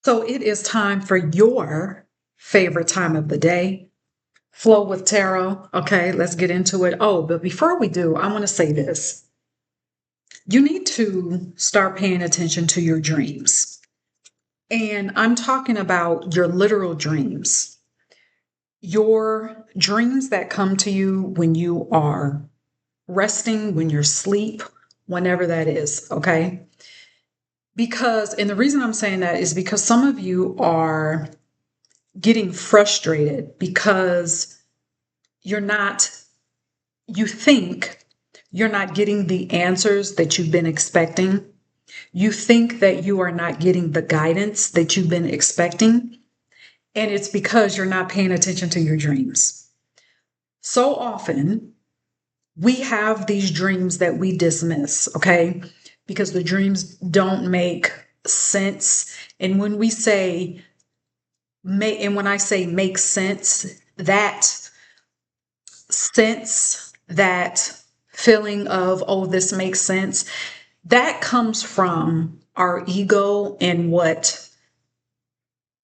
So it is time for your favorite time of the day. Flow with tarot. Okay, let's get into it. Oh, but before we do, I want to say this. You need to start paying attention to your dreams. And I'm talking about your literal dreams, your dreams that come to you when you are resting, when you're asleep, whenever that is. Okay. And the reason I'm saying that is because some of you are getting frustrated because you're not, you think you're not getting the answers that you've been expecting. You think that you are not getting the guidance that you've been expecting. And it's because you're not paying attention to your dreams. So often we have these dreams that we dismiss, okay? Because the dreams don't make sense. And when I say make sense, that feeling of, oh, this makes sense, that comes from our ego and what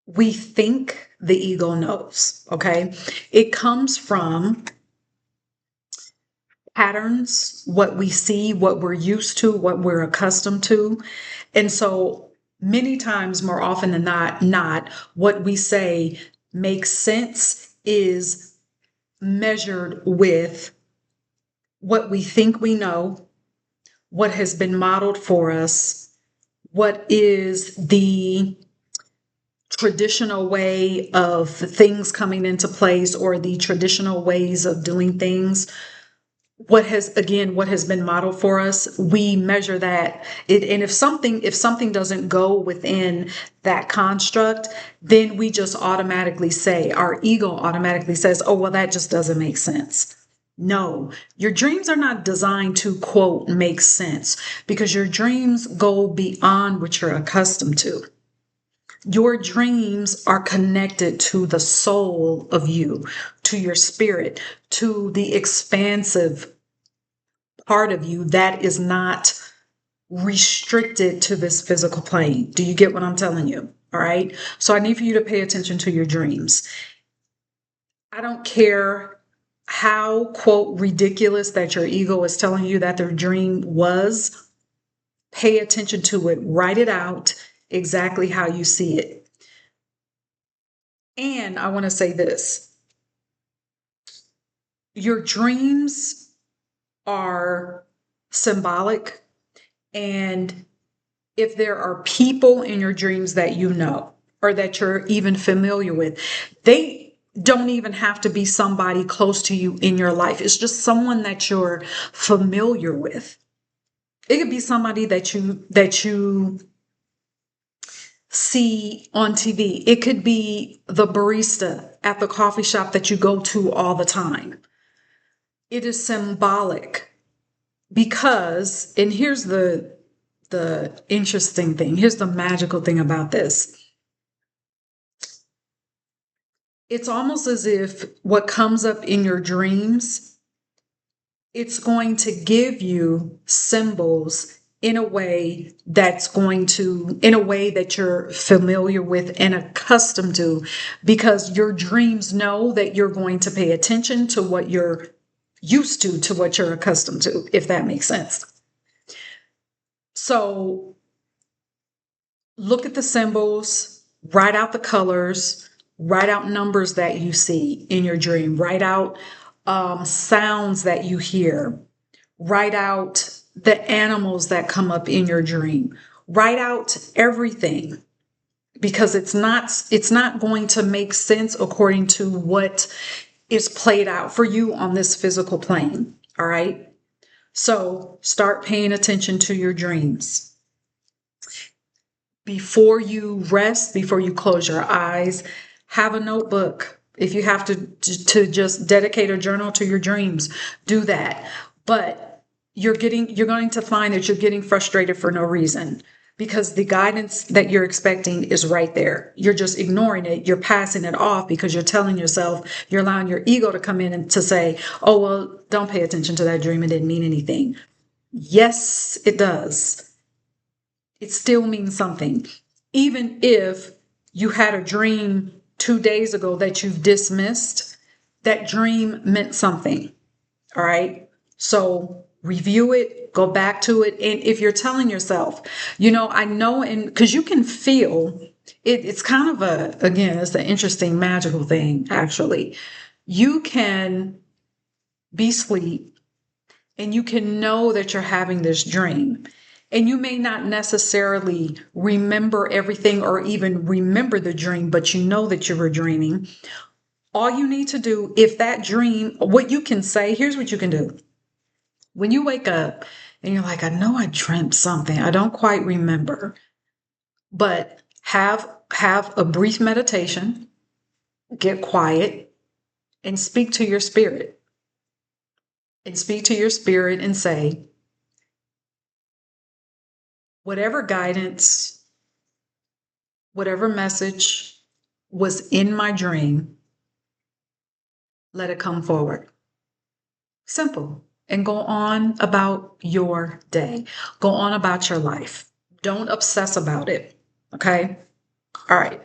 we think the ego knows. Okay. It comes from patterns, what we see, what we're used to, what we're accustomed to. And so many times, more often than not, what we say makes sense is measured with what we think we know, what has been modeled for us, what is the traditional way of things coming into place or the traditional ways of doing things. What has been modeled for us, we measure that and if something doesn't go within that construct, then we just automatically say, our ego automatically says, oh, well, that just doesn't make sense. No, your dreams are not designed to, quote, make sense, because your dreams go beyond what you're accustomed to. Your dreams are connected to the soul of you, to your spirit, to the expansive part of you that is not restricted to this physical plane. Do you get what I'm telling you? All right. So I need for you to pay attention to your dreams. I don't care how, quote, ridiculous that your ego is telling you that their dream was. Pay attention to it. Write it out exactly how you see it. And I want to say this. Your dreams are symbolic. And if there are people in your dreams that you know or that you're even familiar with, they don't even have to be somebody close to you in your life. It's just someone that you're familiar with. It could be somebody that you see on TV. It could be the barista at the coffee shop that you go to all the time. It is symbolic because, and here's the interesting thing. Here's the magical thing about this. It's almost as if what comes up in your dreams, it's going to give you symbols in a way that you're familiar with and accustomed to, because your dreams know that you're going to pay attention to what you're used to what you're accustomed to, if that makes sense. So look at the symbols, write out the colors, write out numbers that you see in your dream, write out sounds that you hear, write out the animals that come up in your dream, write out everything, because it's not going to make sense according to what is played out for you on this physical plane. All right. So start paying attention to your dreams. Before you rest, before you close your eyes, have a notebook. If you have to just dedicate a journal to your dreams, do that. But you're going to find that you're getting frustrated for no reason, because the guidance that you're expecting is right there. You're just ignoring it. You're passing it off because you're telling yourself, you're allowing your ego to come in and to say, oh, well, don't pay attention to that dream. It didn't mean anything. Yes, it does. It still means something. Even if you had a dream 2 days ago that you've dismissed, that dream meant something. All right. So review it, go back to it. And if you're telling yourself, I know, and because you can feel it's kind of again, it's an interesting magical thing, actually. You can be asleep and you can know that you're having this dream. And you may not necessarily remember everything or even remember the dream, but you know that you were dreaming. All you need to do, if that dream, what you can say, here's what you can do. When you wake up and you're like, I know I dreamt something, I don't quite remember, but have a brief meditation, get quiet, and speak to your spirit. And speak to your spirit and say, whatever guidance, whatever message was in my dream, let it come forward. Simple. And go on about your day. Go on about your life. Don't obsess about it. Okay? All right.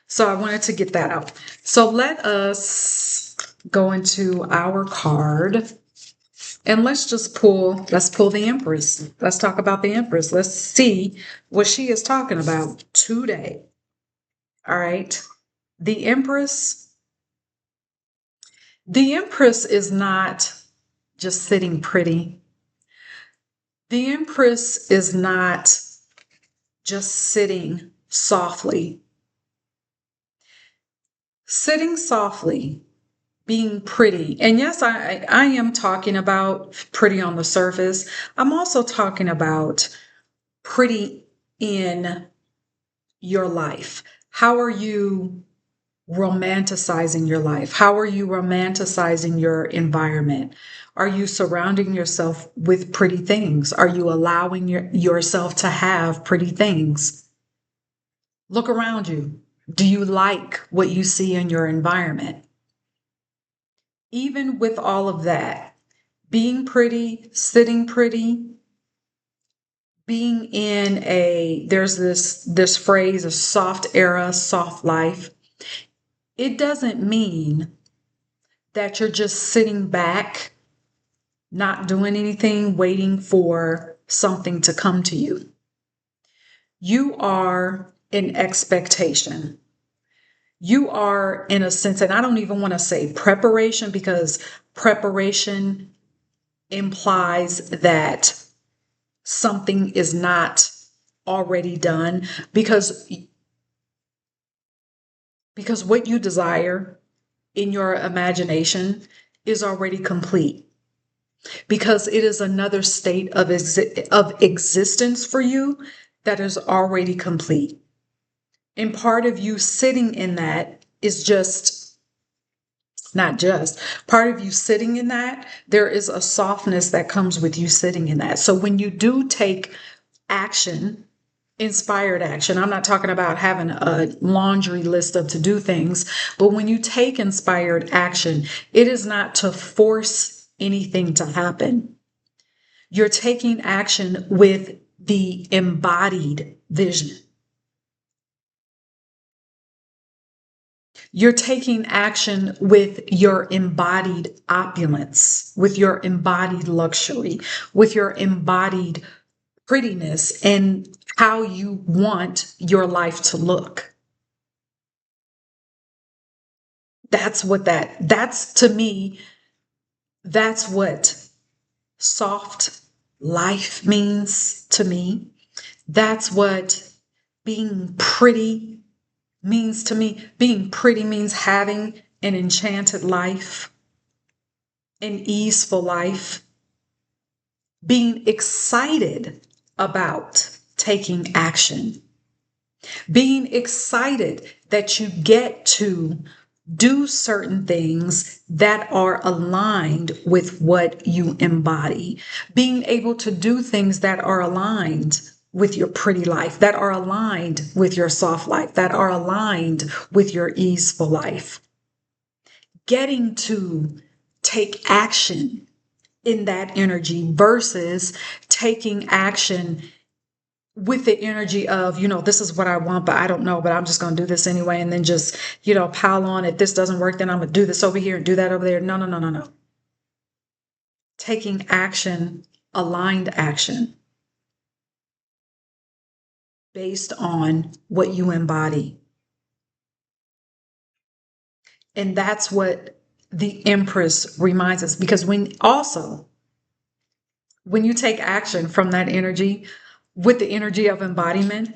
So I wanted to get that out. So let us go into our card and let's pull the Empress. Let's talk about the Empress. Let's see what she is talking about today. All right. The Empress. The Empress is not just sitting pretty. The Empress is not just sitting softly. Sitting softly, being pretty. And yes, I am talking about pretty on the surface. I'm also talking about pretty in your life. How are you romanticizing your life? How are you romanticizing your environment? Are you surrounding yourself with pretty things? Are you allowing yourself to have pretty things? Look around you. Do you like what you see in your environment? Even with all of that, being pretty, sitting pretty, being in there's this phrase, a soft era, soft life. It doesn't mean that you're just sitting back, not doing anything, waiting for something to come to you. You are in expectation. You are, in a sense, and I don't even want to say preparation, because preparation implies that something is not already done, because what you desire in your imagination is already complete, because it is another state of existence for you that is already complete. And part of you sitting in that is just, not just, part of you sitting in that, there is a softness that comes with you sitting in that. So when you do take action, inspired action, I'm not talking about having a laundry list of to-do things, but when you take inspired action, it is not to force anything to happen. You're taking action with the embodied vision. You're taking action with your embodied opulence, with your embodied luxury, with your embodied prettiness, and how you want your life to look. That's to me, that's what soft life means to me. That's what being pretty means to me. Being pretty means having an enchanted life, an easeful life, being excited about taking action, being excited that you get to do certain things that are aligned with what you embody, being able to do things that are aligned with your pretty life, that are aligned with your soft life, that are aligned with your easeful life. Getting to take action in that energy versus taking action with the energy of, this is what I want, but I don't know, but I'm just going to do this anyway. And then just, pile on. If this doesn't work, then I'm going to do this over here and do that over there. No, no, no, no, no. Taking action, aligned action based on what you embody. And that's what the Empress reminds us, because when you take action from that energy with the energy of embodiment,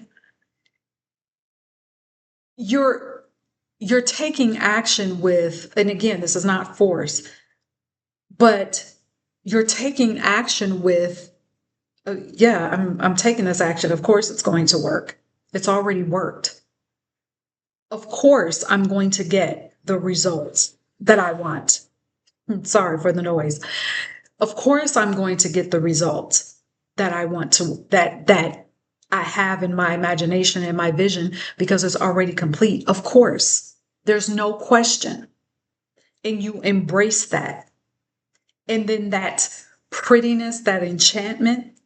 you're taking action with, and again, this is not force, but you're taking action with, yeah, I'm taking this action. Of course it's going to work. It's already worked. Of course I'm going to get the results that I want. Sorry for the noise. Of course I'm going to get the results that I want to, that I have in my imagination and my vision, because it's already complete. Of course, there's no question. And you embrace that. And then that prettiness, that enchantment,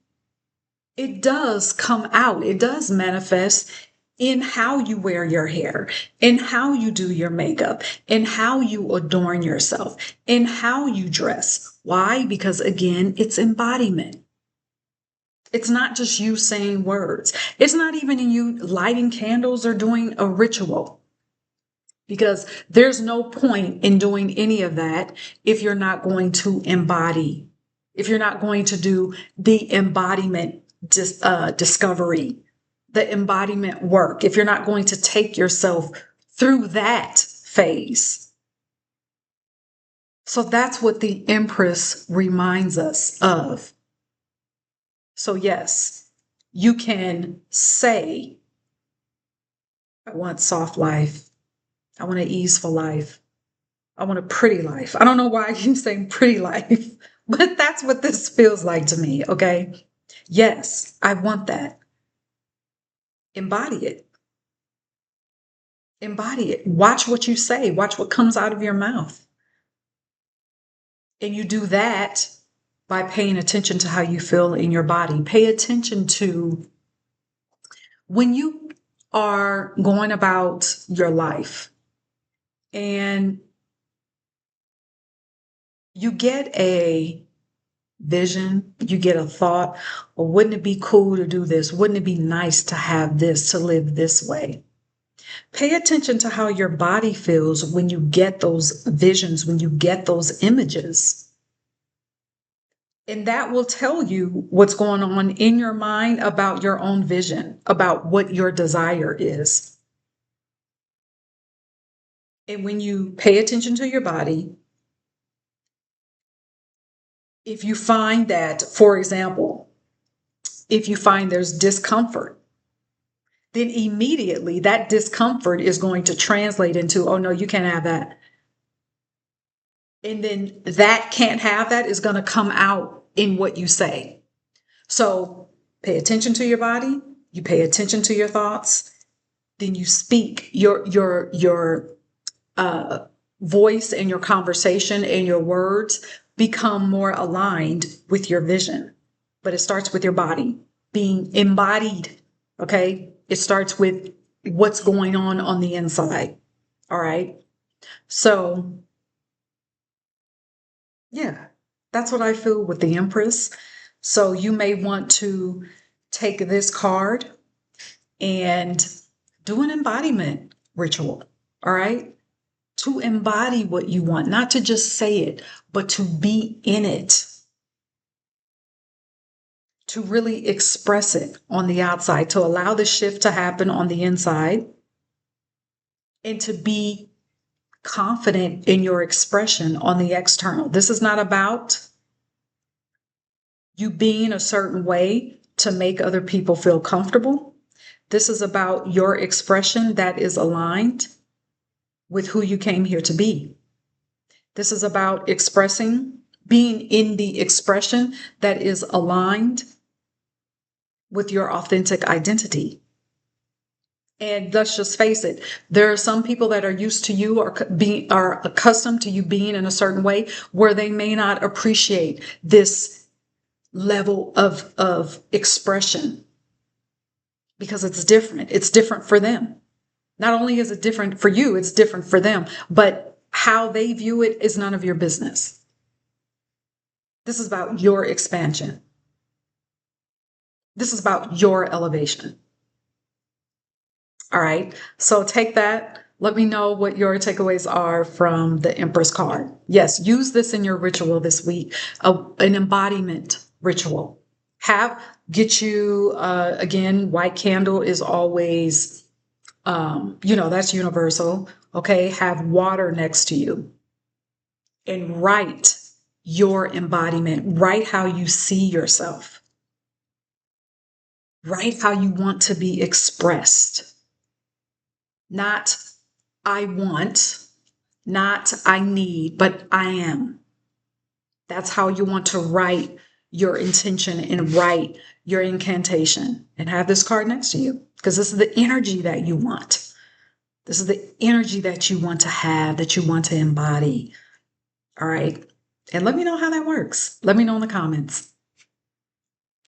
it does come out. It does manifest in how you wear your hair, in how you do your makeup, in how you adorn yourself, in how you dress. Why? Because again, it's embodiment. It's not just you saying words. It's not even in you lighting candles or doing a ritual, because there's no point in doing any of that if you're not going to embody, if you're not going to do the embodiment discovery, the embodiment work, if you're not going to take yourself through that phase. So that's what the Empress reminds us of. So yes, you can say, I want soft life. I want an easeful life. I want a pretty life. I don't know why I keep saying pretty life, but that's what this feels like to me, okay? Yes, I want that. Embody it. Embody it. Watch what you say. Watch what comes out of your mouth. And you do that by paying attention to how you feel in your body. Pay attention to when you are going about your life and you get a vision, you get a thought, or wouldn't it be cool to do this? Wouldn't it be nice to have this, to live this way? Pay attention to how your body feels when you get those visions, when you get those images. And that will tell you what's going on in your mind about your own vision, about what your desire is. And when you pay attention to your body, if you find that, for example, if you find there's discomfort, then immediately that discomfort is going to translate into, oh no, you can't have that. And then that can't have that is going to come out in what you say. So pay attention to your body, you pay attention to your thoughts, then you speak your voice and your conversation and your words become more aligned with your vision. But it starts with your body being embodied. Okay. It starts with what's going on the inside. All right. So yeah, that's what I feel with the Empress. So you may want to take this card and do an embodiment ritual. All right. To embody what you want, not to just say it, but to be in it, to really express it on the outside, to allow the shift to happen on the inside, and to be confident in your expression on the external. This is not about you being a certain way to make other people feel comfortable. This is about your expression that is aligned with who you came here to be. This is about expressing, being in the expression that is aligned with your authentic identity. And let's just face it, there are some people that are used to you or are accustomed to you being in a certain way where they may not appreciate this level of expression. because it's different. It's different for them. Not only is it different for you, it's different for them, but how they view it is none of your business. This is about your expansion. This is about your elevation. All right. So take that. Let me know what your takeaways are from the Empress card. Yes, use this in your ritual this week, an embodiment ritual. Get you, again, white candle is always, that's universal. Okay. Have water next to you and write your embodiment. Write how you see yourself. Write how you want to be expressed. Not I want, not I need, but I am. That's how you want to write your intention and write your incantation, and have this card next to you, because this is the energy that you want. This is the energy that you want to have, that you want to embody. All right. And let me know how that works. Let me know in the comments.